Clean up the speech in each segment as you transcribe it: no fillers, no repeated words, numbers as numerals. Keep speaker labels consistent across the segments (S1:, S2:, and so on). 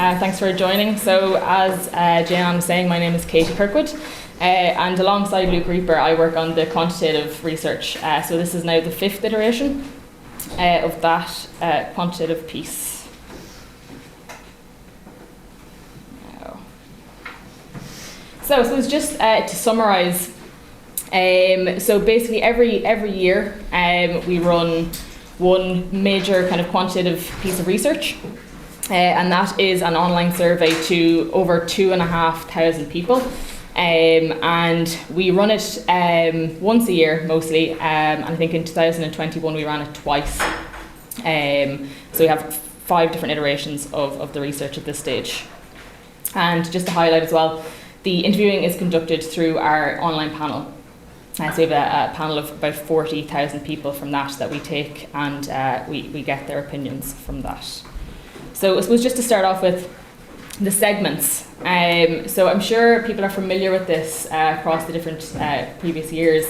S1: Thanks for joining. So as Jan was saying, my name is Katie Kirkwood, and alongside Luke Reaper, I work on the quantitative research. So this is now the 5th iteration of that quantitative piece. So I suppose just to summarise, so basically every year we run one major kind of quantitative piece of research, and that is an online survey to over 2,500 people, and we run it once a year mostly, and I think in 2021 we ran it twice. So we have 5 different iterations of the research at this stage. And just to highlight as well, the interviewing is conducted through our online panel. So we have a panel of about 40,000 people from that we take, and we get their opinions from that. So I suppose just to start off with the segments. So I'm sure people are familiar with this across the different previous years,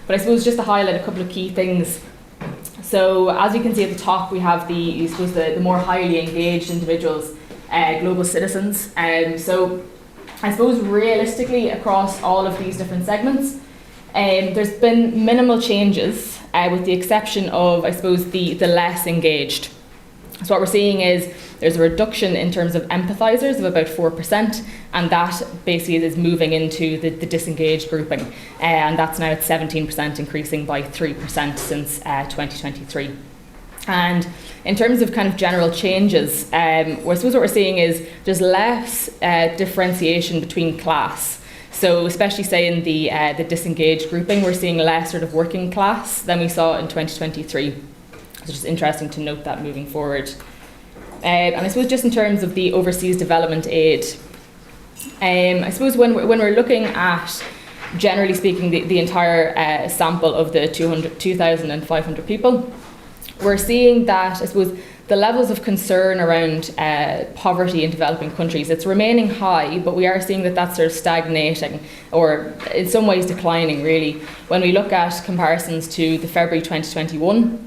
S1: but I suppose just to highlight a couple of key things. So as you can see at the top, we have the more highly engaged individuals, global citizens. So I suppose realistically across all of these different segments, there's been minimal changes, with the exception of, I suppose, the less engaged. So what we're seeing is there's a reduction in terms of empathisers of about 4%, and that basically is moving into the disengaged grouping, and that's now at 17%, increasing by 3% since 2023. And in terms of kind of general changes, I suppose what we're seeing is there's less differentiation between class. So especially say in the disengaged grouping, we're seeing less sort of working class than we saw in 2023. So just interesting to note that moving forward. And I suppose just in terms of the overseas development aid, I suppose when we're looking at, generally speaking, the entire sample of the 2,500 people, we're seeing that, I suppose, the levels of concern around poverty in developing countries, it's remaining high, but we are seeing that that's sort of stagnating, or in some ways declining, really. When we look at comparisons to the February 2021,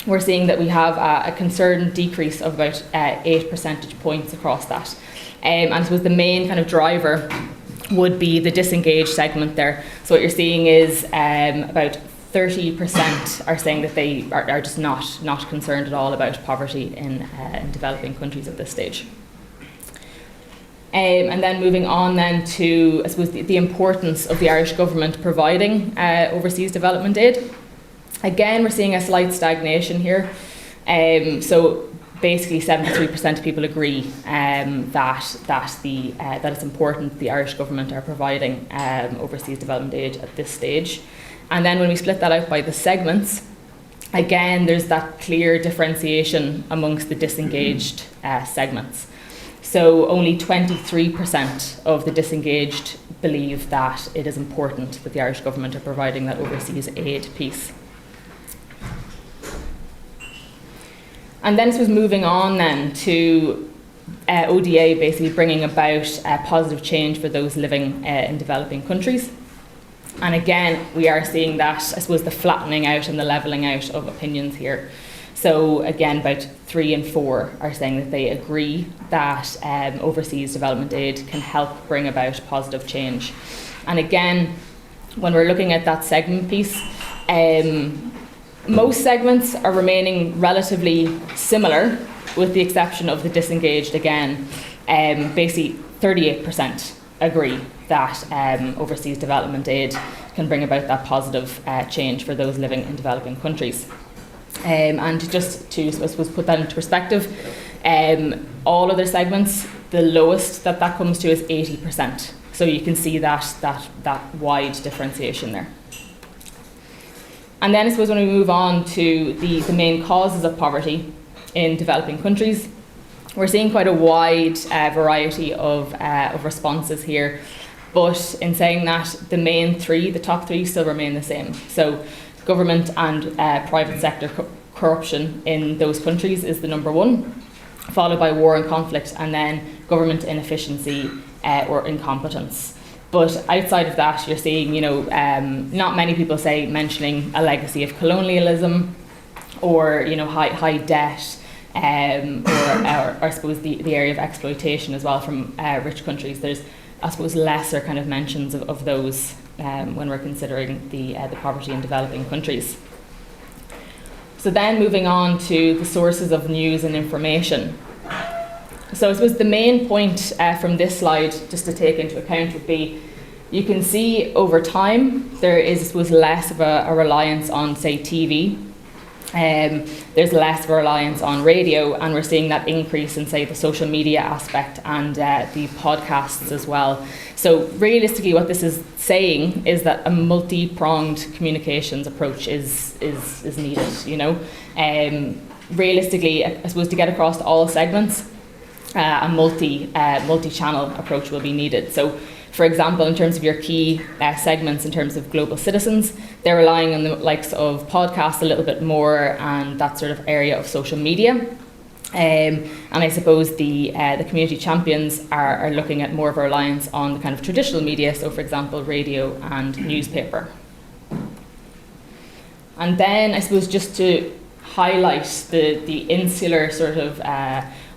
S1: we're seeing that we have a concern decrease of about 8 percentage points across that. And I suppose the main kind of driver would be the disengaged segment there. So what you're seeing is about 30% are saying that they are just not concerned at all about poverty in developing countries at this stage. And then moving on then to, I suppose, the importance of the Irish government providing overseas development aid. Again, we're seeing a slight stagnation here. So basically 73% of people agree that it's important the Irish government are providing overseas development aid at this stage. And then when we split that out by the segments, again, there's that clear differentiation amongst the disengaged segments. So only 23% of the disengaged believe that it is important that the Irish government are providing that overseas aid piece. And then this was moving on then to ODA basically bringing about positive change for those living in developing countries. And again, we are seeing that, I suppose, the flattening out and the levelling out of opinions here. So again, about 3 in 4 are saying that they agree that overseas development aid can help bring about positive change. And again, when we're looking at that segment piece, most segments are remaining relatively similar, with the exception of the disengaged again. Basically, 38% agree that overseas development aid can bring about that positive change for those living in developing countries. And just to, I suppose, put that into perspective, all other segments, the lowest that comes to is 80%. So you can see that wide differentiation there. And then I suppose when we move on to the main causes of poverty in developing countries, we're seeing quite a wide variety of responses here. But in saying that, the top three still remain the same. So government and private sector corruption in those countries is the number 1, followed by war and conflict, and then government inefficiency or incompetence. But outside of that, you're seeing, not many people mentioning a legacy of colonialism, or high debt, or I suppose the area of exploitation as well from rich countries. There's, I suppose, lesser kind of mentions of those when we're considering the poverty in developing countries. So then moving on to the sources of news and information. So I suppose the main point from this slide, just to take into account, would be you can see over time there is, I suppose, less of a reliance on, say, TV. There's less of a reliance on radio, and we're seeing that increase in, say, the social media aspect and the podcasts as well. So realistically, what this is saying is that a multi-pronged communications approach is needed. You know, realistically, I suppose, to get across to all segments, a multi-channel approach will be needed. So, for example, in terms of your key segments, in terms of global citizens, they're relying on the likes of podcasts a little bit more and that sort of area of social media. And I suppose the community champions are looking at more of a reliance on the kind of traditional media, so for example, radio and newspaper. And then I suppose just to highlight the insular sort of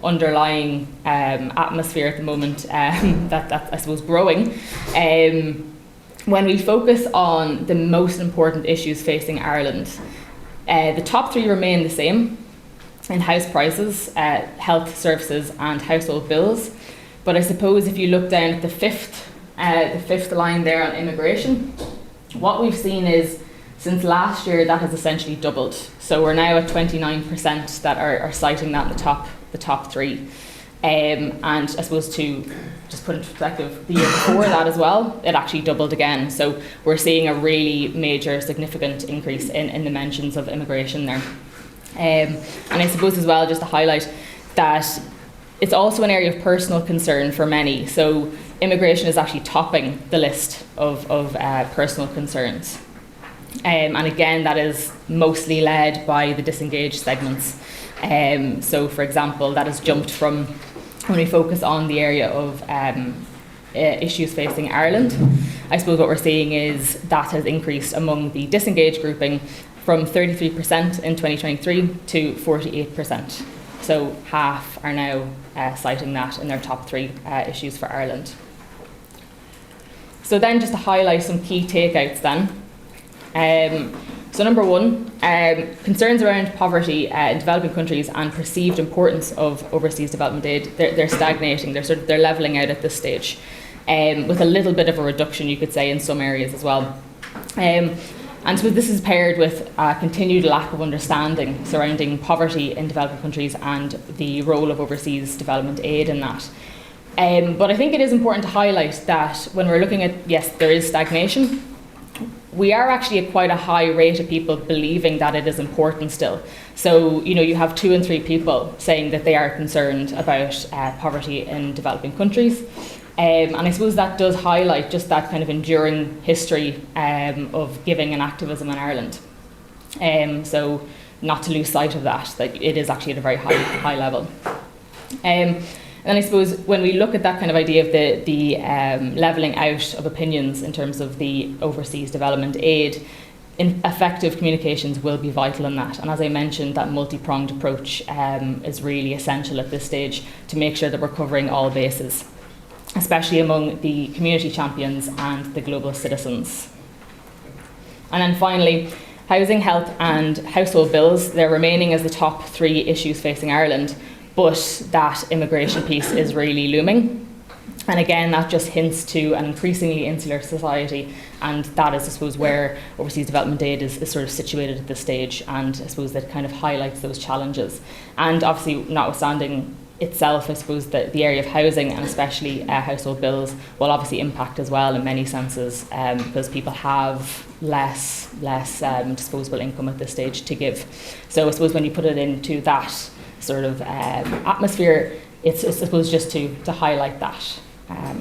S1: underlying atmosphere at the moment that I suppose growing. When we focus on the most important issues facing Ireland, the top three remain the same in house prices, health services and household bills. But I suppose if you look down at the fifth line there on immigration, what we've seen is since last year that has essentially doubled. So we're now at 29% that are citing that in the top three. And I suppose to just put into perspective, the year before that as well, it actually doubled again. So we're seeing a really major, significant increase in the mentions of immigration there. And I suppose as well, just to highlight that it's also an area of personal concern for many. So immigration is actually topping the list of personal concerns. And again, that is mostly led by the disengaged segments. So for example, that has jumped from, when we focus on the area of issues facing Ireland, I suppose what we're seeing is that has increased among the disengaged grouping from 33% in 2023 to 48%. So half are now citing that in their top three issues for Ireland. So then just to highlight some key takeouts then. So number one, concerns around poverty in developing countries and perceived importance of overseas development aid, they're stagnating, they're levelling out at this stage, with a little bit of a reduction, you could say, in some areas as well. And so this is paired with a continued lack of understanding surrounding poverty in developing countries and the role of overseas development aid in that. But I think it is important to highlight that when we're looking at, yes, there is stagnation, we are actually at quite a high rate of people believing that it is important still. So, you know, you have 2 in 3 people saying that they are concerned about poverty in developing countries. And I suppose that does highlight just that kind of enduring history of giving and activism in Ireland. So not to lose sight of that it is actually at a very high level. And I suppose when we look at that kind of idea of the levelling out of opinions in terms of the overseas development aid, effective communications will be vital in that. And as I mentioned, that multi-pronged approach is really essential at this stage to make sure that we're covering all bases, especially among the community champions and the global citizens. And then finally, housing, health and household bills, they're remaining as the top 3 issues facing Ireland, but that immigration piece is really looming. And again, that just hints to an increasingly insular society, and that is, I suppose, where overseas development aid is sort of situated at this stage, and I suppose that kind of highlights those challenges. And obviously, notwithstanding itself, I suppose that the area of housing and especially household bills will obviously impact as well in many senses, because people have less disposable income at this stage to give. So I suppose when you put it into that sort of atmosphere, it's I suppose just to highlight that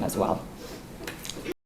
S1: as well.